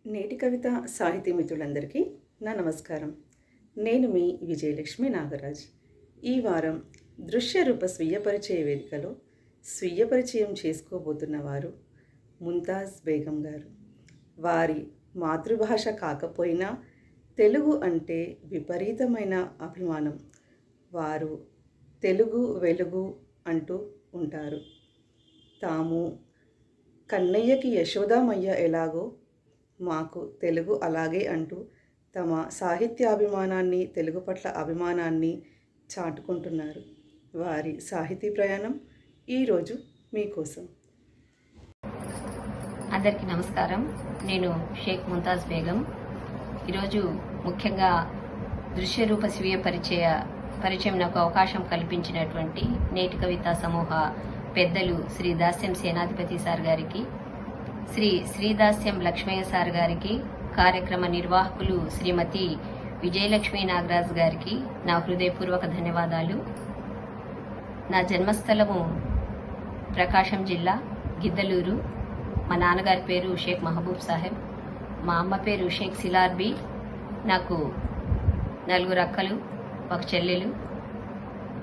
నేటి కవిత సాహితీ మిత్రులందరికీ నా నమస్కారం. నేను మీ విజయలక్ష్మి నాగరాజ్. ఈ వారం దృశ్య రూప స్వీయ పరిచయ వేదికలో స్వీయ పరిచయం చేసుకోబోతున్న వారు ముంతాజ్ బేగం గారు. వారి మాతృభాష కాకపోయినా తెలుగు అంటే విపరీతమైన అభిమానం. వారు తెలుగు వెలుగు అంటూ ఉంటారు. తాము కన్నయ్యకి యశోదామయ్య ఎలాగో మాకు తెలుగు అలాగే అంటూ తమ సాహిత్యాభిమానాన్ని, తెలుగు పట్ల అభిమానాన్ని చాటుకుంటున్నారు. వారి సాహితీ ప్రయాణం ఈరోజు మీకోసం. అందరికీ నమస్కారం. నేను షేక్ ముంతాజ్ బేగం. ఈరోజు ముఖ్యంగా దృశ్యరూప స్వీయ పరిచయం నాకు అవకాశం కల్పించినటువంటి నేటి కవితా సమూహ పెద్దలు శ్రీ దాస్యం సేనాధిపతి సార్ గారికి, శ్రీ దాస్యం లక్ష్మయ్య సార్ గారికి, కార్యక్రమ నిర్వాహకులు శ్రీమతి విజయలక్ష్మి నాగరాజ్ గారికి నా హృదయపూర్వక ధన్యవాదాలు. నా జన్మస్థలము ప్రకాశం జిల్లా గిద్దలూరు. మా నాన్నగారి పేరు షేక్ మహబూబ్ సాహెబ్, మా అమ్మ పేరు షేక్ సిలార్బీ. నాకు 4 అక్కలు, 1 చెల్లెలు,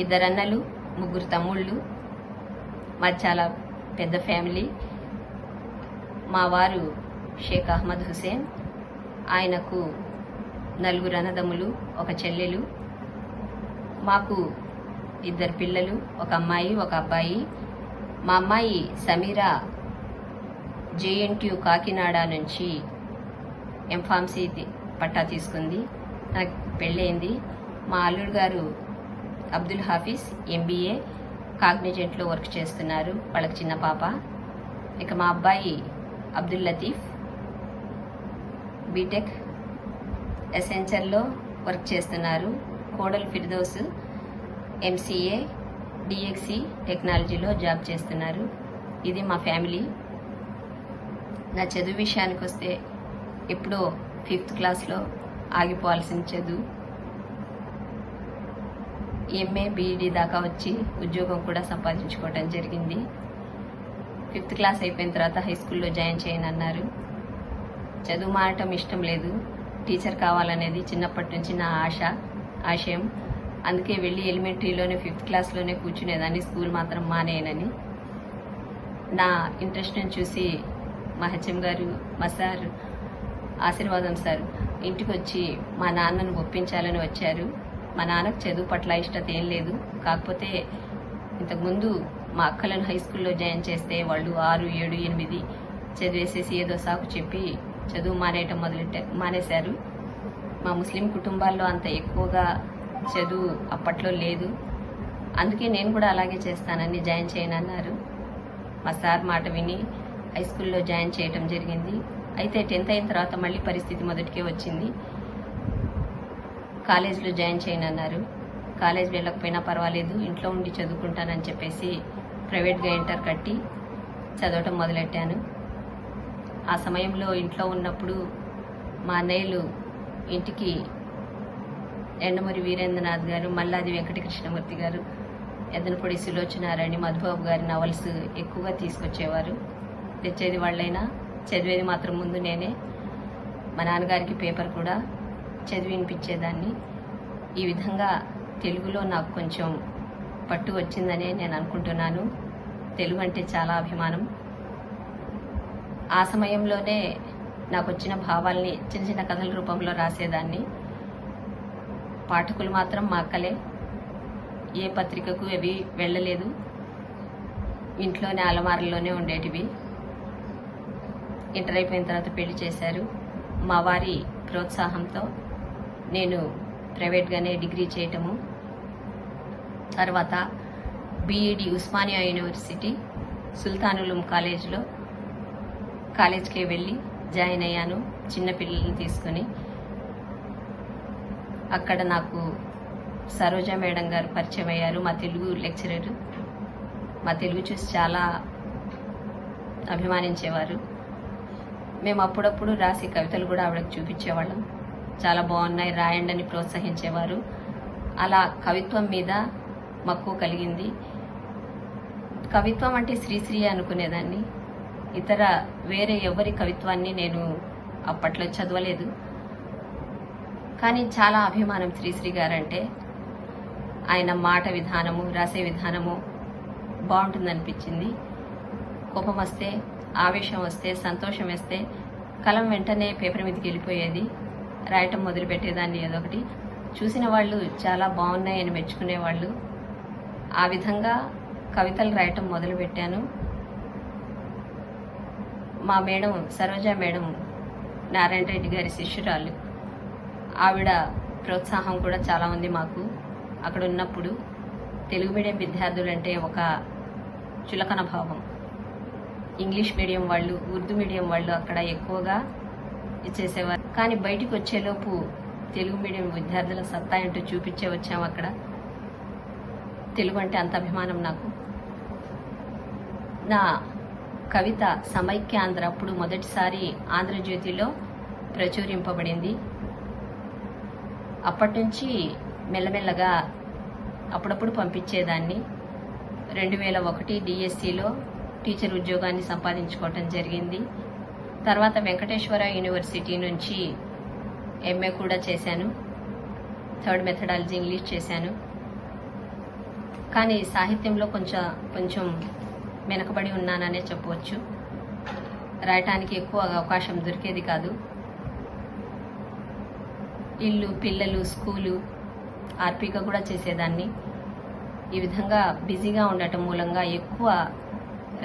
2 అన్నలు, 3 తమ్ముళ్ళు. మాది చాలా పెద్ద ఫ్యామిలీ. మా వారు షేక్ అహ్మద్ హుసేన్, ఆయనకు 4 అన్నదమ్ములు, 1 చెల్లెలు. మాకు 2 పిల్లలు, 1 అమ్మాయి 1 అబ్బాయి. మా అమ్మాయి సమీరా JNTU కాకినాడ నుంచి ఎంఫార్మసీ పట్టా తీసుకుంది. నాకు పెళ్ళైంది. మా అల్లుడు గారు అబ్దుల్ హాఫీజ్ MBA కాగ్నిజెంట్లో వర్క్ చేస్తున్నారు. వాళ్ళకి చిన్న పాప. ఇక మా అబ్బాయి అబ్దుల్ లతీఫ్ బీటెక్ ఎసెన్చర్లో వర్క్ చేస్తున్నారు. కోడలు ఫిర్దౌస్ MCA DXC టెక్నాలజీలో జాబ్ చేస్తున్నారు. ఇది మా ఫ్యామిలీ. నా చదువు విషయానికి వస్తే ఎప్పుడో 5th క్లాస్లో ఆగిపోవాల్సిన చదువు MA BEd దాకా వచ్చి ఉద్యోగం కూడా సంపాదించుకోవడం జరిగింది. 5th క్లాస్ అయిపోయిన తర్వాత హై స్కూల్లో జాయిన్ చేయనన్నారు. చదువు మానటం ఇష్టం లేదు. టీచర్ కావాలనేది చిన్నప్పటి నుంచి నా ఆశయం. అందుకే వెళ్ళి ఎలిమెంటరీలోనే 5th క్లాస్లోనే కూర్చునేదాన్ని, స్కూల్ మాత్రం మానేయనని. నా ఇంట్రెస్ట్ని చూసి మా హెచ్ఎం గారు, మా సార్ ఆశీర్వాదం సార్ ఇంటికి వచ్చి మా నాన్నను ఒప్పించాలని వచ్చారు. మా నాన్నకు చదువు పట్ల ఇష్టత ఏం లేదు. కాకపోతే ఇంతకుముందు మా అక్కలను హై స్కూల్లో జాయిన్ చేస్తే వాళ్ళు 6, 7, 8 చదివేసేసి ఏదో సాకు చెప్పి చదువు మానేశారు. మా ముస్లిం కుటుంబాల్లో అంత ఎక్కువగా చదువు అప్పట్లో లేదు. అందుకే నేను కూడా అలాగే చేస్తానని జాయిన్ చేయనన్నారు. మా సార్ మాట విని హై స్కూల్లో జాయిన్ చేయడం జరిగింది. అయితే 10th అయిన తర్వాత మళ్ళీ పరిస్థితి మొదటికే వచ్చింది. కాలేజీలో జాయిన్ చేయనన్నారు. కాలేజ్ వెళ్ళకపోయినా పర్వాలేదు, ఇంట్లో ఉండి చదువుకుంటానని చెప్పేసి ప్రైవేట్గా ఇంటర్ కట్టి చదవటం మొదలెట్టాను. ఆ సమయంలో ఇంట్లో ఉన్నప్పుడు మా అన్నయ్యలు ఇంటికి ఎండమూరి వీరేంద్రనాథ్ గారు, మల్లాది వెంకటకృష్ణమూర్తి గారు, ఎద్దనపొడి సులోచనారాణి, మధుబాబు గారి నవల్స్ ఎక్కువగా తీసుకొచ్చేవారు. తెచ్చేది వాళ్ళైనా చదివేది మాత్రం ముందు నేనే. మా నాన్నగారికి పేపర్ కూడా చదివి వినిపించేదాన్ని. ఈ విధంగా తెలుగులో నాకు కొంచెం పట్టు వచ్చిందనే నేను అనుకుంటున్నాను. తెలుగు అంటే చాలా అభిమానం. ఆ సమయంలోనే నాకు వచ్చిన భావాల్ని చిన్న చిన్న కథల రూపంలో రాసేదాన్ని. పాఠకులు మాత్రం మా అక్కలే. ఏ పత్రికకు అవి వెళ్ళలేదు, ఇంట్లోనే అలమారల్లోనే ఉండేటివి. ఇంటర్ అయిపోయిన తర్వాత పెళ్లి చేశారు. మా వారి ప్రోత్సాహంతో నేను ప్రైవేట్గానే డిగ్రీ చేయటము, తర్వాత BEd ఉస్మానియా యూనివర్సిటీ సుల్తానులుం కాలేజ్కి వెళ్ళి జాయిన్ అయ్యాను చిన్నపిల్లల్ని తీసుకొని. అక్కడ నాకు సరోజా మేడం గారు పరిచయం అయ్యారు, మా తెలుగు లెక్చరర్. మా తెలుగు చూసి చాలా అభిమానించేవారు. మేము అప్పుడప్పుడు రాసి కవితలు కూడా ఆవిడకి చూపించేవాళ్ళం. చాలా బాగున్నాయి, రాయండి అని ప్రోత్సహించేవారు. అలా కవిత్వం మీద మక్కువ కలిగింది. కవిత్వం అంటే శ్రీశ్రీ అనుకునేదాన్ని. వేరే ఎవరి కవిత్వాన్ని నేను అప్పట్లో చదవలేదు. కానీ చాలా అభిమానం శ్రీశ్రీ గారంటే. ఆయన మాట విధానము, రాసే విధానము బాగుంటుందనిపించింది. కోపం వస్తే, ఆవేశం వస్తే, సంతోషం వేస్తే కలం వెంటనే పేపర్ మీదకి వెళ్ళిపోయేది. రాయటం మొదలుపెట్టేదాన్ని ఏదో ఒకటి. చూసిన వాళ్ళు చాలా బాగున్నాయని మెచ్చుకునేవాళ్ళు. ఆ విధంగా కవితలు రాయటం మొదలుపెట్టాను. మా మేడం సరోజ మేడం నారాయణ రెడ్డి గారి శిష్యురాలు. ఆవిడ ప్రోత్సాహం కూడా చాలా ఉంది మాకు. అక్కడ ఉన్నప్పుడు తెలుగు మీడియం విద్యార్థులంటే ఒక చులకన భావం. ఇంగ్లీష్ మీడియం వాళ్ళు, ఉర్దూ మీడియం వాళ్ళు అక్కడ ఎక్కువగా ఇచ్చేసేవారు. కానీ బయటికి వచ్చేలోపు తెలుగు మీడియం విద్యార్థుల సత్తా ఏంటో చూపించే వచ్చాము అక్కడ. తెలుగు అంటే అంత అభిమానం నాకు. నా కవిత సమైక్యాంధ్ర అప్పుడు మొదటిసారి ఆంధ్రజ్యోతిలో ప్రచురింపబడింది. అప్పటి నుంచి మెల్లమెల్లగా అప్పుడప్పుడు పంపించేదాన్ని. 2001 డిఎస్సిలో టీచర్ ఉద్యోగాన్ని సంపాదించుకోవటం జరిగింది. తర్వాత వెంకటేశ్వర యూనివర్సిటీ నుంచి ఎంఏ కూడా చేశాను. థర్డ్ మెథడాలజీ ఇంగ్లీష్ చేశాను. కానీ సాహిత్యంలో కొంచెం వెనకబడి ఉన్నాననే చెప్పవచ్చు. రాయటానికి ఎక్కువ అవకాశం దొరికేది కాదు. ఇల్లు, పిల్లలు, స్కూలు, ఆర్పిక కూడా చేసేదాన్ని. ఈ విధంగా బిజీగా ఉండటం మూలంగా ఎక్కువ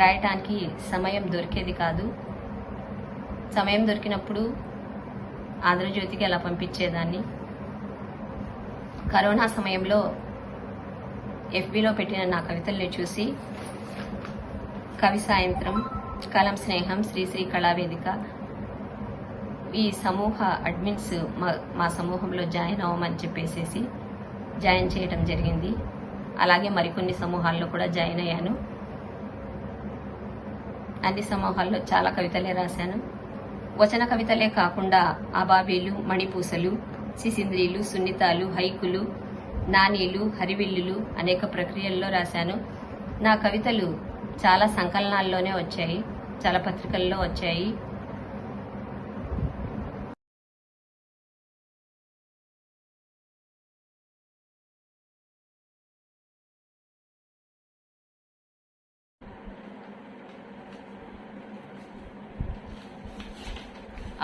రాయటానికి సమయం దొరికేది కాదు. సమయం దొరికినప్పుడు ఆంధ్రజ్యోతికి అలా పంపించేదాన్ని. కరోనా సమయంలో ఎఫ్బీలో పెట్టిన నా కవితల్ని చూసి కవి సాయంత్రం, కలం స్నేహం, శ్రీశ్రీ కళావేదిక ఈ సమూహ అడ్మిన్స్ మా సమూహంలో జాయిన్ అవ్వమని చెప్పేసి జాయిన్ చేయడం జరిగింది. అలాగే మరికొన్ని సమూహాల్లో కూడా జాయిన్ అయ్యాను. అన్ని సమూహాల్లో చాలా కవితలే రాశాను. వచన కవితలే కాకుండా అబాబీలు, మణిపూసలు, శిశింద్రీలు, సున్నితాలు, హైకులు, నానీలు, హరివిల్లులు అనేక ప్రక్రియల్లో రాశాను. నా కవితలు చాలా సంకలనాల్లోనే వచ్చాయి, చాలా పత్రికల్లో వచ్చాయి.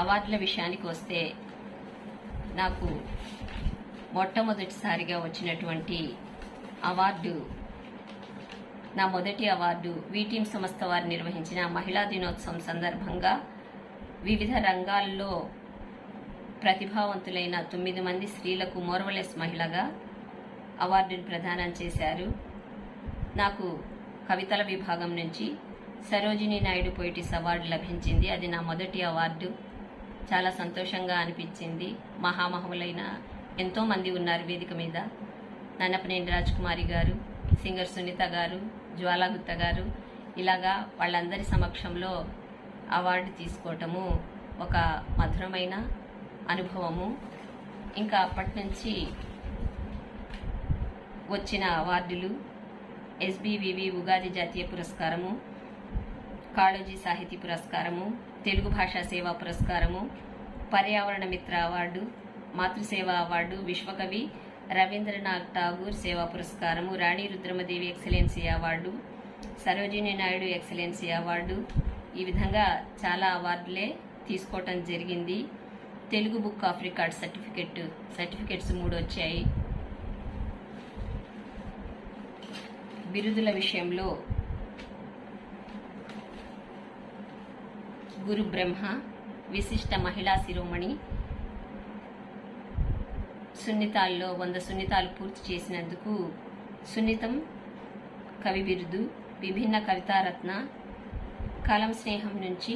అవార్డుల విషయానికి వస్తే నాకు మొట్టమొదటిసారిగా వచ్చినటువంటి అవార్డు, నా మొదటి అవార్డు వీటీఎం సంస్థ వారు నిర్వహించిన మహిళా దినోత్సవం సందర్భంగా వివిధ రంగాల్లో ప్రతిభావంతులైన 9 మంది స్త్రీలకు మోర్వలెస్ మహిళగా అవార్డును ప్రదానం చేశారు. నాకు కవితల విభాగం నుంచి సరోజినీ నాయుడు పోయిటిస్ అవార్డు లభించింది. అది నా మొదటి అవార్డు. చాలా సంతోషంగా అనిపించింది. మహామహులైన ఎంతోమంది ఉన్నారు వేదిక మీద. నన్నపనేని రాజకుమారి గారు, సింగర్ సునీత గారు, జ్వాలా గుత్తా గారు, ఇలాగా వాళ్ళందరి సమక్షంలో అవార్డు తీసుకోవటము ఒక మధురమైన అనుభవము. ఇంకా అప్పటి నుంచి వచ్చిన అవార్డులు ఎస్బివివి ఉగాది జాతీయ పురస్కారము, కాళోజీ సాహితీ పురస్కారము, తెలుగు భాషా సేవా పురస్కారము, పర్యావరణ మిత్ర అవార్డు, మాతృసేవా అవార్డు, విశ్వకవి రవీంద్రనాథ్ ఠాగూర్ సేవా పురస్కారము, Rani Rudramadevi excellency award, Sarojini Naidu excellency award. ఈ విధంగా చాలా అవార్డులే తీసుకోవటం జరిగింది. Telugu book of record certificates 3 వచ్చాయి. బిరుదుల విషయంలో గురు బ్రహ్మ, విశిష్ట మహిళా శిరోమణి, సున్నితాల్లో 100 సున్నితాలు పూర్తి చేసినందుకు సున్నితం కవి బిరుదు, విభిన్న కవితారత్న, కలం స్నేహం నుంచి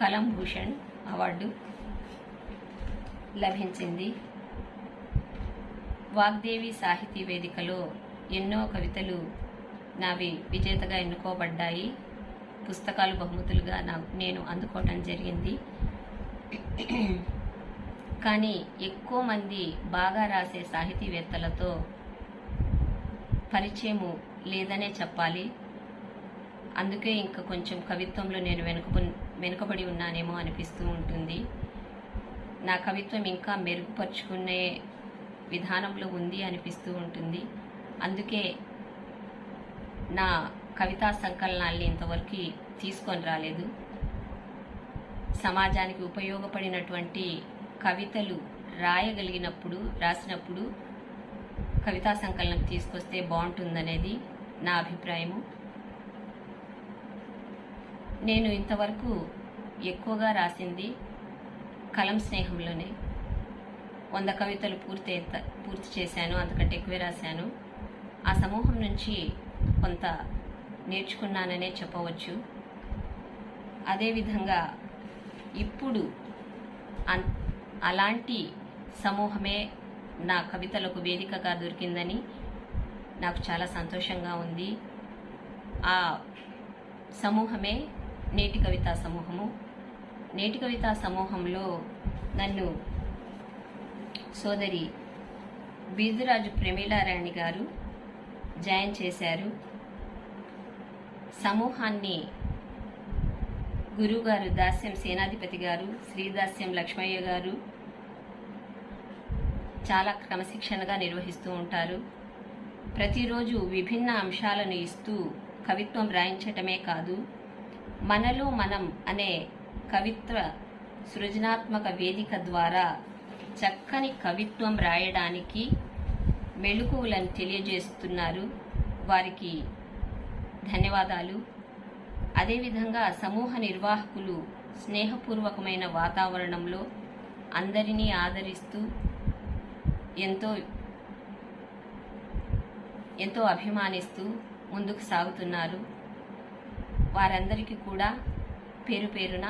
కలం భూషణ్ అవార్డు లభించింది. వాగ్దేవి సాహితీ వేదికలో ఎన్నో కవితలు నావి విజేతగా ఎన్నుకోబడ్డాయి. పుస్తకాలు బహుమతులుగా నేను అందుకోవటం జరిగింది. కానీ ఎక్కువ మంది బాగా రాసే సాహితీవేత్తలతో పరిచయము లేదనే చెప్పాలి. అందుకే ఇంకా కొంచెం కవిత్వంలో నేను వెనుకబడి ఉన్నానేమో అనిపిస్తూ ఉంటుంది. నా కవిత్వం ఇంకా మెరుగుపరుచుకునే విధానంలో ఉంది అనిపిస్తూ ఉంటుంది. అందుకే నా కవితా సంకలనాల్ని ఇంతవరకు తీసుకొని రాలేదు. సమాజానికి ఉపయోగపడినటువంటి కవితలు రాసినప్పుడు కవితా సంకలనం తీసుకొస్తే బాగుంటుందనేది నా అభిప్రాయము. నేను ఇంతవరకు ఎక్కువగా రాసింది కలం స్నేహంలోనే 100 కవితలు పూర్తి చేశాను, అంతకంటే ఎక్కువే రాశాను. ఆ సమూహం నుంచి కొంత నేర్చుకున్నాననే చెప్పవచ్చు. అదేవిధంగా ఇప్పుడు అలాంటి సమూహమే నా కవితలకు వేదికగా దొరికిందని నాకు చాలా సంతోషంగా ఉంది. ఆ సమూహమే నేటి కవితా సమూహము. నేటి కవితా సమూహంలో నన్ను సోదరి బీర్దురాజు ప్రమీలారాణి గారు జాయిన్ చేశారు. సమూహాన్ని గురువుగారు దాస్యం సేనాధిపతి గారు, శ్రీదాస్యం లక్ష్మయ్య గారు చాలా క్రమశిక్షణగా నిర్వహిస్తూ ఉంటారు. ప్రతిరోజు విభిన్న అంశాలను ఇస్తూ కవిత్వం రాయించటమే కాదు, మనలో మనం అనే కవిత్వ సృజనాత్మక వేదిక ద్వారా చక్కని కవిత్వం రాయడానికి మెళుకువలను తెలియజేస్తున్నారు. వారికి ధన్యవాదాలు. అదేవిధంగా సమూహ నిర్వాహకులు స్నేహపూర్వకమైన వాతావరణంలో అందరినీ ఆదరిస్తూ ఎంతో అభిమానిస్తూ ముందుకు సాగుతున్నారు. వారందరికీ కూడా పేరు పేరున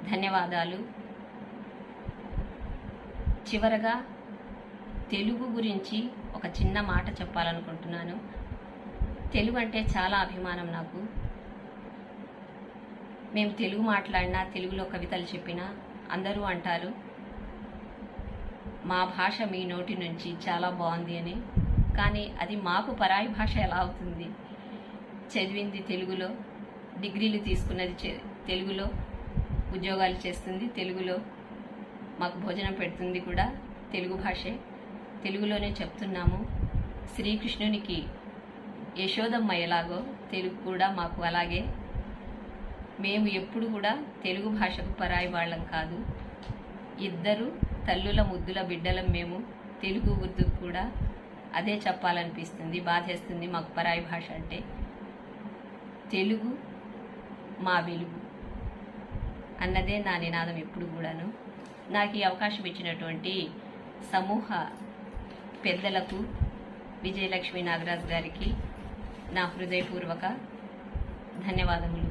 ధన్యవాదాలు. చివరగా తెలుగు గురించి ఒక చిన్న మాట చెప్పాలనుకుంటున్నాను. తెలుగు అంటే చాలా అభిమానం నాకు. మేము తెలుగు మాట్లాడినా, తెలుగులో కవితలు చెప్పినా అందరూ అంటారు మా భాష మీ నోటి నుంచి చాలా బాగుంది అని. కానీ అది మాకు పరాయి భాష ఎలా అవుతుంది? చదివింది తెలుగులో, డిగ్రీలు తీసుకున్నది తెలుగులో, ఉద్యోగాలు చేస్తుంది తెలుగులో, మాకు భోజనం పెడుతుంది కూడా తెలుగు భాషే. తెలుగులోనే చెప్తున్నాము. శ్రీకృష్ణునికి యశోదమ్మ ఎలాగో తెలుగు కూడా మాకు అలాగే. మేము ఎప్పుడు కూడా తెలుగు భాషకు పరాయి వాళ్ళం కాదు. ఇద్దరు తల్లుల ముద్దుల బిడ్డలం మేము. తెలుగు ఉర్దూ కూడా అదే చెప్పాలనిపిస్తుంది, బాధేస్తుంది మాకు పరాయి భాష అంటే. తెలుగు మా వెలుగు అన్నదే నా నినాదం ఎప్పుడు కూడాను. నాకు ఈ అవకాశం ఇచ్చినటువంటి సమూహ పెద్దలకు, విజయలక్ష్మి నాగరాజు గారికి నా హృదయపూర్వక ధన్యవాదములు.